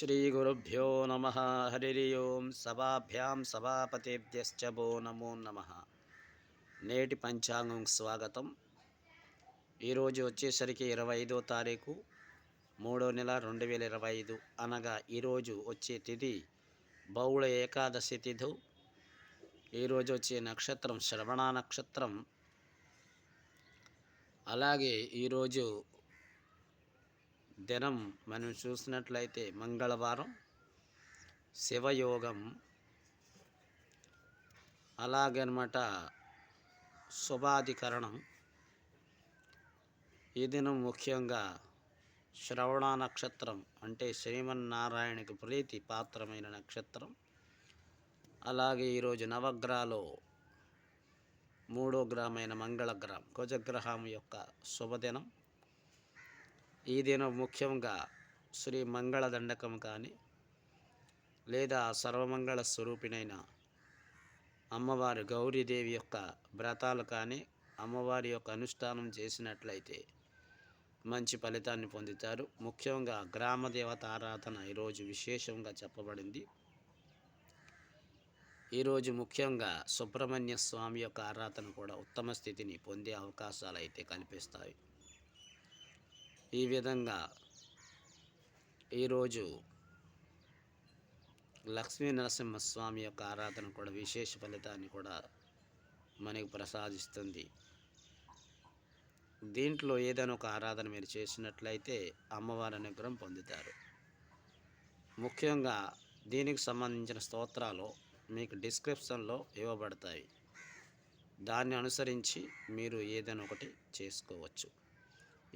శ్రీగురుభ్యో నమ. హరి ఓం. సభాభ్యాం సభాపతిభ్యశ్చ భో నమో నమ. నేటి పంచాంగం స్వాగతం. ఈరోజు వచ్చేసరికి 25వ తారీఖు 3వ నెల 2025 అనగా ఈరోజు వచ్చే తిథి బహుళ ఏకాదశి తిథు. ఈరోజు వచ్చే నక్షత్రం శ్రవణ నక్షత్రం. అలాగే ఈరోజు దినం మనం చూసినట్లయితే మంగళవారం, శివయోగం, అలాగనమాట శుభాధికరణం. ఈ దినం ముఖ్యంగా శ్రవణ నక్షత్రం అంటే శ్రీమన్నారాయణకి ప్రీతి పాత్రమైన నక్షత్రం. అలాగే ఈరోజు నవగ్రహాలు 3వ గ్రహమైన మంగళగ్రహం కుజగ్రహం యొక్క శుభదినం. ఈ దినం ముఖ్యంగా శ్రీ మంగళ దండకం కానీ లేదా సర్వమంగళ స్వరూపిణైన అమ్మవారి గౌరీదేవి యొక్క వ్రతాలు కానీ అమ్మవారి యొక్క అనుష్ఠానం చేసినట్లయితే మంచి ఫలితాన్ని పొందుతారు. ముఖ్యంగా గ్రామ దేవత ఆరాధన ఈరోజు విశేషంగా చెప్పబడింది. ఈరోజు ముఖ్యంగా సుబ్రహ్మణ్య స్వామి యొక్క ఆరాధన కూడా ఉత్తమ స్థితిని పొందే అవకాశాలు అయితే కల్పిస్తాయి. ఈ విధంగా ఈరోజు లక్ష్మీ నరసింహస్వామి యొక్క ఆరాధన కూడా విశేష ఫలితాన్ని కూడా మనకు ప్రసాదిస్తుంది. దీంట్లో ఏదైనా ఒక ఆరాధన మీరు చేసినట్లయితే అమ్మవారి అనుగ్రహం పొందుతారు. ముఖ్యంగా దీనికి సంబంధించిన స్తోత్రాలు మీకు డిస్క్రిప్షన్లో ఇవ్వబడతాయి. దాన్ని అనుసరించి మీరు ఏదైనా ఒకటి చేసుకోవచ్చు.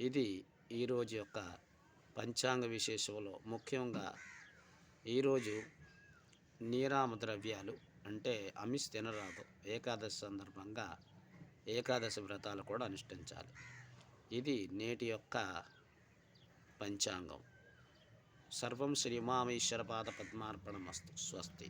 ఇది ఈరోజు యొక్క పంచాంగ విశేషంలో ముఖ్యంగా ఈరోజు నీరామ ద్రవ్యాలు అంటే అమిష్ తినరాదు. ఏకాదశి సందర్భంగా ఏకాదశి వ్రతాలు కూడా అనుష్ఠించాలి. ఇది నేటి యొక్క పంచాంగం. సర్వం శ్రీ ఉమామేశ్వర పాద పద్మార్పణమస్తు. స్వస్తి.